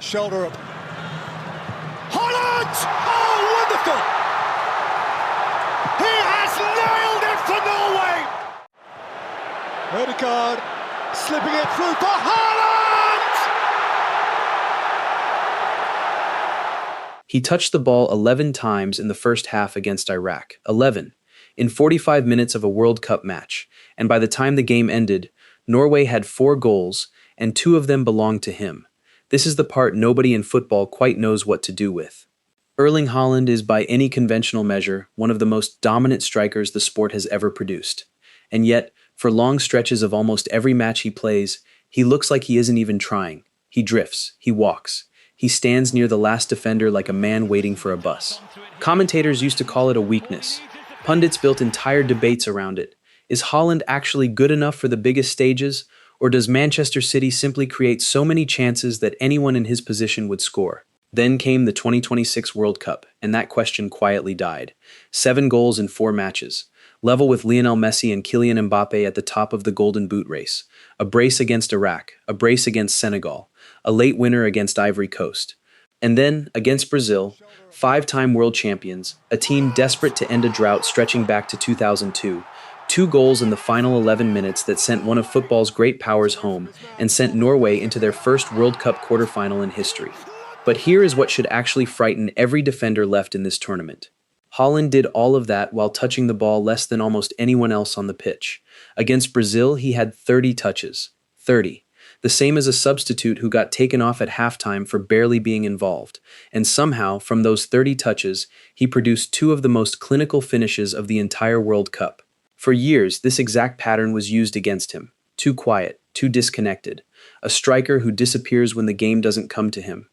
Shoulder up. Haaland! Oh, wonderful! He has nailed it for Norway! Ødegaard slipping it through for Haaland! He touched the ball 11 times in the first half against Iraq. 11. In 45 minutes of a World Cup match. And by the time the game ended, Norway had 4 goals, and 2 of them belonged to him. This is the part nobody in football quite knows what to do with. Erling Haaland is, by any conventional measure, one of the most dominant strikers the sport has ever produced. And yet, for long stretches of almost every match he plays, he looks like he isn't even trying. He drifts, he walks. He stands near the last defender like a man waiting for a bus. Commentators used to call it a weakness. Pundits built entire debates around it. Is Haaland actually good enough for the biggest stages, or does Manchester City simply create so many chances that anyone in his position would score? Then came the 2026 World Cup, and that question quietly died. 7 goals in 4 matches. Level with Lionel Messi and Kylian Mbappé at the top of the Golden Boot race. A brace against Iraq, a brace against Senegal, a late winner against Ivory Coast. And then, against Brazil, 5-time world champions, a team desperate to end a drought stretching back to 2002, 2 goals in the final 11 minutes that sent one of football's great powers home and sent Norway into their first World Cup quarterfinal in history. But here is what should actually frighten every defender left in this tournament. Haaland did all of that while touching the ball less than almost anyone else on the pitch. Against Brazil, he had 30 touches. 30. The same as a substitute who got taken off at halftime for barely being involved. And somehow, from those 30 touches, he produced 2 of the most clinical finishes of the entire World Cup. For years, this exact pattern was used against him. Too quiet, too disconnected. A striker who disappears when the game doesn't come to him.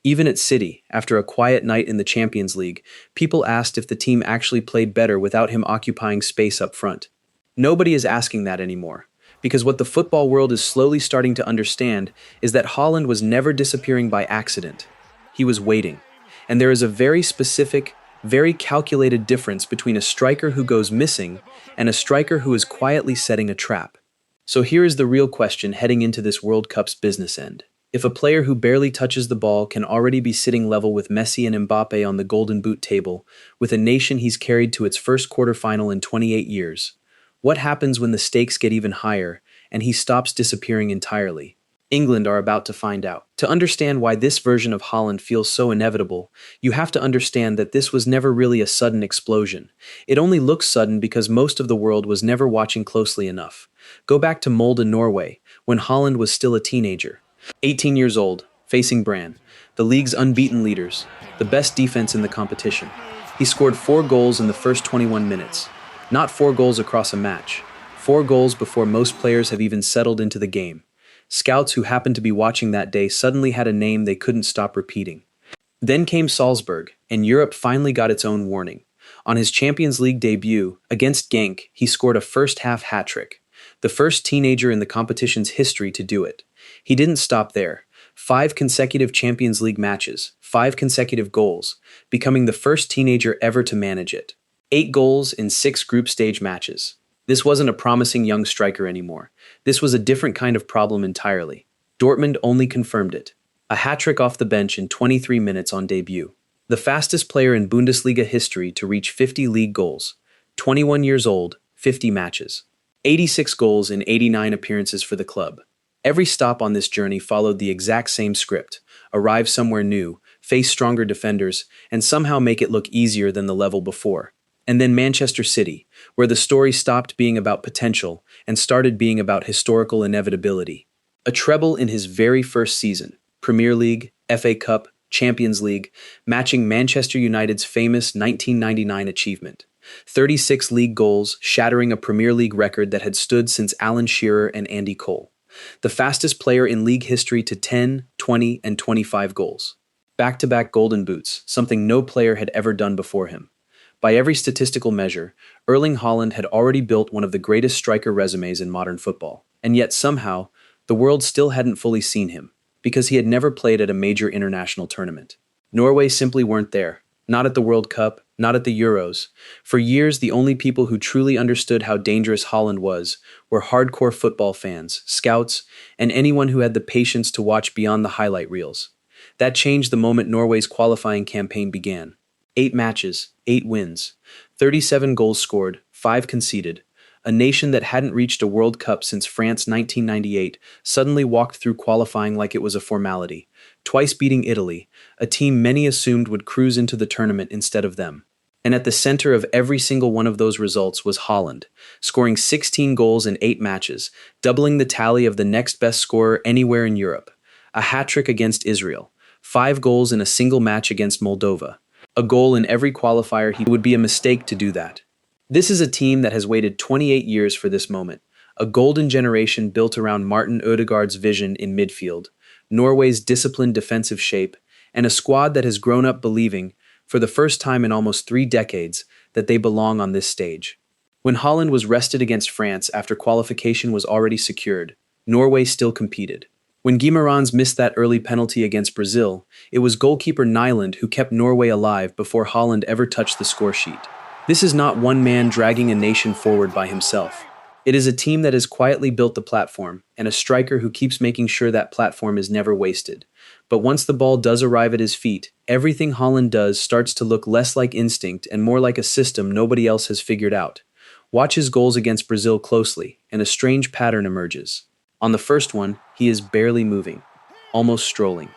Even at City, after a quiet night in the Champions League, people asked if the team actually played better without him occupying space up front. Nobody is asking that anymore, because what the football world is slowly starting to understand is that Haaland was never disappearing by accident. He was waiting. And there is a very specific, very calculated difference between a striker who goes missing and a striker who is quietly setting a trap. So here is the real question heading into this World Cup's business end. If a player who barely touches the ball can already be sitting level with Messi and Mbappé on the Golden Boot table, with a nation he's carried to its first quarterfinal in 28 years, what happens when the stakes get even higher and he stops disappearing entirely? England are about to find out. To understand why this version of Haaland feels so inevitable, you have to understand that this was never really a sudden explosion. It only looks sudden because most of the world was never watching closely enough. Go back to Molde, Norway, when Haaland was still a teenager. 18 years old, facing Brann, the league's unbeaten leaders, the best defense in the competition. He scored 4 goals in the first 21 minutes. Not 4 goals across a match. 4 goals before most players have even settled into the game. Scouts who happened to be watching that day suddenly had a name they couldn't stop repeating. Then came Salzburg, and Europe finally got its own warning. On his Champions League debut, against Genk, he scored a first-half hat-trick. The first teenager in the competition's history to do it. He didn't stop there. 5 consecutive Champions League matches, 5 consecutive goals, becoming the first teenager ever to manage it. 8 goals in 6 group stage matches. This wasn't a promising young striker anymore. This was a different kind of problem entirely. Dortmund only confirmed it. A hat-trick off the bench in 23 minutes on debut. The fastest player in Bundesliga history to reach 50 league goals. 21 years old, 50 matches. 86 goals in 89 appearances for the club. Every stop on this journey followed the exact same script. Arrive somewhere new, face stronger defenders, and somehow make it look easier than the level before. And then Manchester City, where the story stopped being about potential and started being about historical inevitability. A treble in his very first season, Premier League, FA Cup, Champions League, matching Manchester United's famous 1999 achievement. 36 league goals, shattering a Premier League record that had stood since Alan Shearer and Andy Cole. The fastest player in league history to 10, 20, and 25 goals. Back-to-back golden boots, something no player had ever done before him. By every statistical measure, Erling Haaland had already built one of the greatest striker resumes in modern football. And yet somehow, the world still hadn't fully seen him, because he had never played at a major international tournament. Norway simply weren't there. Not at the World Cup, not at the Euros. For years, the only people who truly understood how dangerous Haaland was were hardcore football fans, scouts, and anyone who had the patience to watch beyond the highlight reels. That changed the moment Norway's qualifying campaign began. 8 matches, 8 wins, 37 goals scored, 5 conceded. A nation that hadn't reached a World Cup since France 1998 suddenly walked through qualifying like it was a formality, twice beating Italy, a team many assumed would cruise into the tournament instead of them. And at the center of every single one of those results was Haaland, scoring 16 goals in 8 matches, doubling the tally of the next best scorer anywhere in Europe. A hat-trick against Israel, 5 goals in a single match against Moldova. A goal in every qualifier. He would be a mistake to do that. This is a team that has waited 28 years for this moment, a golden generation built around Martin Ødegaard's vision in midfield, Norway's disciplined defensive shape, and a squad that has grown up believing, for the first time in almost 3 decades, that they belong on this stage. When Haaland was rested against France after qualification was already secured, Norway still competed. When Guimarães missed that early penalty against Brazil, it was goalkeeper Nyland who kept Norway alive before Haaland ever touched the score sheet. This is not one man dragging a nation forward by himself. It is a team that has quietly built the platform, and a striker who keeps making sure that platform is never wasted. But once the ball does arrive at his feet, everything Haaland does starts to look less like instinct and more like a system nobody else has figured out. Watch his goals against Brazil closely, and a strange pattern emerges. On the first one, he is barely moving, almost strolling.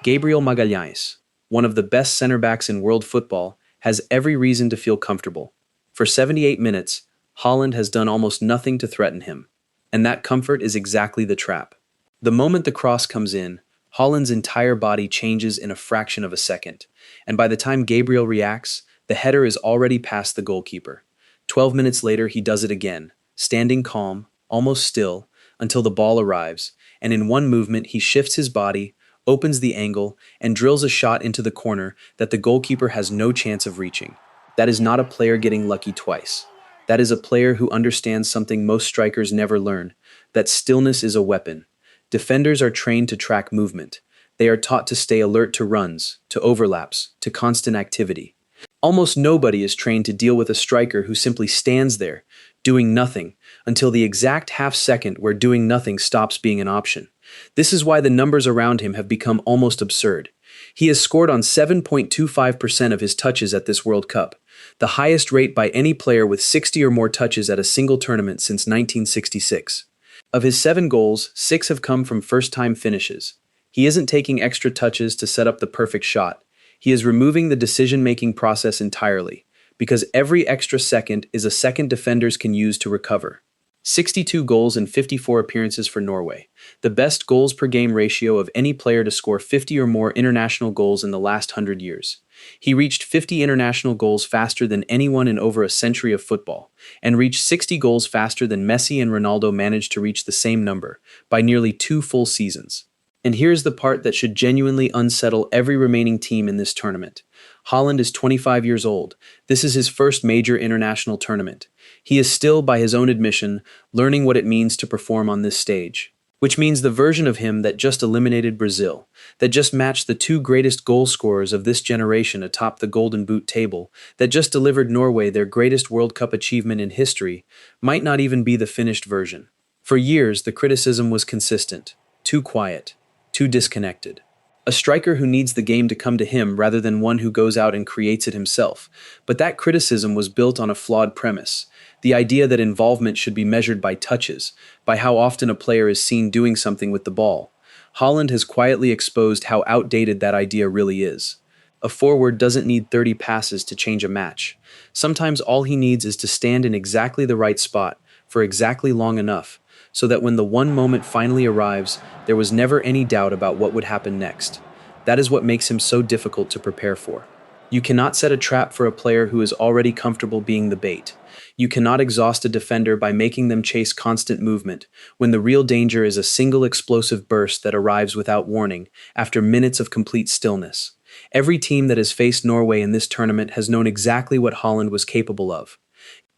Gabriel Magalhães, one of the best center backs in world football, has every reason to feel comfortable. For 78 minutes, Haaland has done almost nothing to threaten him. And that comfort is exactly the trap. The moment the cross comes in, Haaland's entire body changes in a fraction of a second, and by the time Gabriel reacts, the header is already past the goalkeeper. 12 minutes later, he does it again, standing calm, almost still, until the ball arrives, and in one movement he shifts his body, opens the angle, and drills a shot into the corner that the goalkeeper has no chance of reaching. That is not a player getting lucky twice. That is a player who understands something most strikers never learn, that stillness is a weapon. Defenders are trained to track movement. They are taught to stay alert to runs, to overlaps, to constant activity. Almost nobody is trained to deal with a striker who simply stands there, doing nothing, until the exact half second where doing nothing stops being an option. This is why the numbers around him have become almost absurd. He has scored on 7.25% of his touches at this World Cup, the highest rate by any player with 60 or more touches at a single tournament since 1966. Of his 7 goals, 6 have come from first-time finishes. He isn't taking extra touches to set up the perfect shot. He is removing the decision-making process entirely, because every extra second is a second defenders can use to recover. 62 goals in 54 appearances for Norway, the best goals per game ratio of any player to score 50 or more international goals in the last 100 years. He reached 50 international goals faster than anyone in over a century of football, and reached 60 goals faster than Messi and Ronaldo managed to reach the same number, by nearly 2 full seasons. And here's the part that should genuinely unsettle every remaining team in this tournament. Haaland is 25 years old. This is his first major international tournament. He is still, by his own admission, learning what it means to perform on this stage. Which means the version of him that just eliminated Brazil, that just matched the 2 greatest goal scorers of this generation atop the Golden Boot table, that just delivered Norway their greatest World Cup achievement in history, might not even be the finished version. For years, the criticism was consistent. Too quiet. Too disconnected. A striker who needs the game to come to him rather than one who goes out and creates it himself. But that criticism was built on a flawed premise. The idea that involvement should be measured by touches, by how often a player is seen doing something with the ball. Haaland has quietly exposed how outdated that idea really is. A forward doesn't need 30 passes to change a match. Sometimes all he needs is to stand in exactly the right spot, for exactly long enough, so that when the one moment finally arrives, there was never any doubt about what would happen next. That is what makes him so difficult to prepare for. You cannot set a trap for a player who is already comfortable being the bait. You cannot exhaust a defender by making them chase constant movement, when the real danger is a single explosive burst that arrives without warning, after minutes of complete stillness. Every team that has faced Norway in this tournament has known exactly what Haaland was capable of.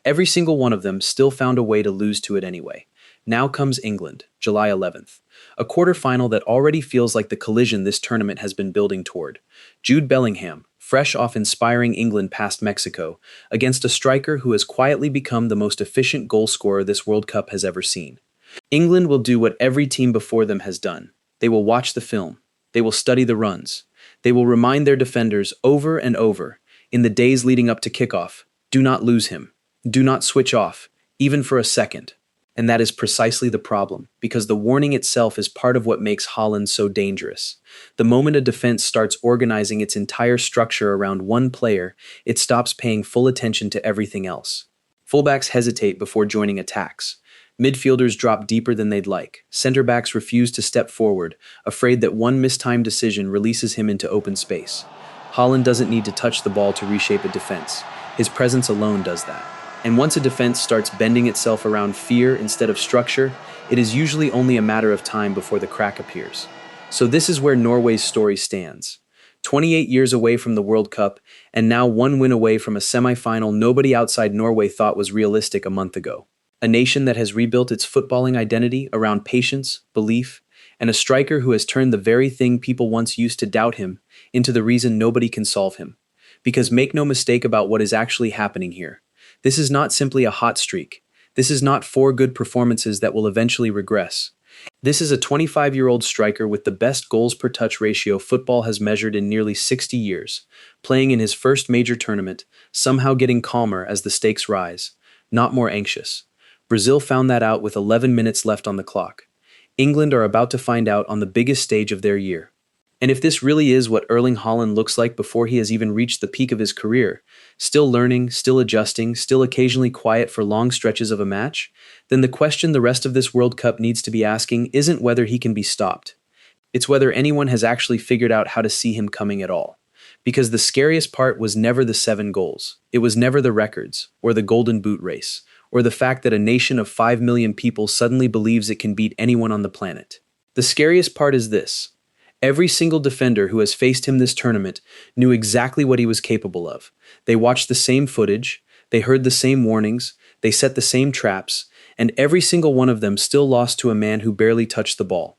Every single one of them still found a way to lose to it anyway. Now comes England, July 11th. A quarterfinal that already feels like the collision this tournament has been building toward. Jude Bellingham, fresh off inspiring England past Mexico, against a striker who has quietly become the most efficient goal scorer this World Cup has ever seen. England will do what every team before them has done. They will watch the film. They will study the runs. They will remind their defenders over and over, in the days leading up to kickoff, do not lose him. Do not switch off, even for a second. And that is precisely the problem, because the warning itself is part of what makes Haaland so dangerous. The moment a defense starts organizing its entire structure around one player, it stops paying full attention to everything else. Fullbacks hesitate before joining attacks. Midfielders drop deeper than they'd like. Center backs refuse to step forward, afraid that one mistimed decision releases him into open space. Haaland doesn't need to touch the ball to reshape a defense. His presence alone does that. And once a defense starts bending itself around fear instead of structure, it is usually only a matter of time before the crack appears. So this is where Norway's story stands. 28 years away from the World Cup, and now one win away from a semi-final nobody outside Norway thought was realistic a month ago. A nation that has rebuilt its footballing identity around patience, belief, and a striker who has turned the very thing people once used to doubt him into the reason nobody can solve him. Because make no mistake about what is actually happening here. This is not simply a hot streak. This is not 4 good performances that will eventually regress. This is a 25-year-old striker with the best goals per touch ratio football has measured in nearly 60 years, playing in his first major tournament, somehow getting calmer as the stakes rise, not more anxious. Brazil found that out with 11 minutes left on the clock. England are about to find out on the biggest stage of their year. And if this really is what Erling Haaland looks like before he has even reached the peak of his career, still learning, still adjusting, still occasionally quiet for long stretches of a match, then the question the rest of this World Cup needs to be asking isn't whether he can be stopped. It's whether anyone has actually figured out how to see him coming at all. Because the scariest part was never the 7 goals. It was never the records, or the golden boot race, or the fact that a nation of 5 million people suddenly believes it can beat anyone on the planet. The scariest part is this. Every single defender who has faced him this tournament knew exactly what he was capable of. They watched the same footage, they heard the same warnings, they set the same traps, and every single one of them still lost to a man who barely touched the ball.